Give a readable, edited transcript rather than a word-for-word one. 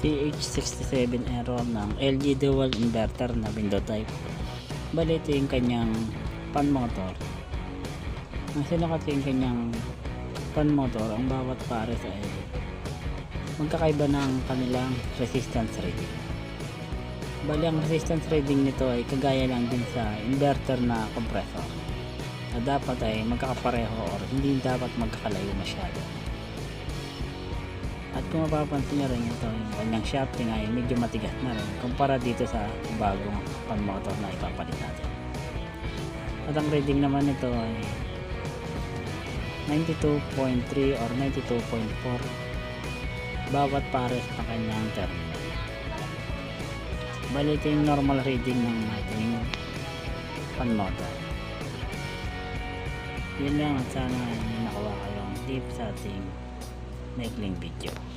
CH67 error ng LG dual inverter na window type. Bali ito yung kanyang fan motor. Ang sinukat yung kanyang fan motor, ang bawat pares ay magkakaiba ng kanilang resistance rating. Bali ang resistance rating nito ay kagaya lang din sa inverter na compressor, na dapat ay magkakapareho or hindi dapat magkakalayo masyado. At kung mapapansin nyo rin, ito yung kanyang shafting ay medyo matigas na rin kumpara dito sa bagong fan motor na ipapalit natin. At ang reading naman nito ay 92.3 or 92.4 bawat pares na kanyang terminal. Bali ito yung normal reading ng ating fan motor. Yun lang, at sana nakuha kayong tip sa ating maikling video.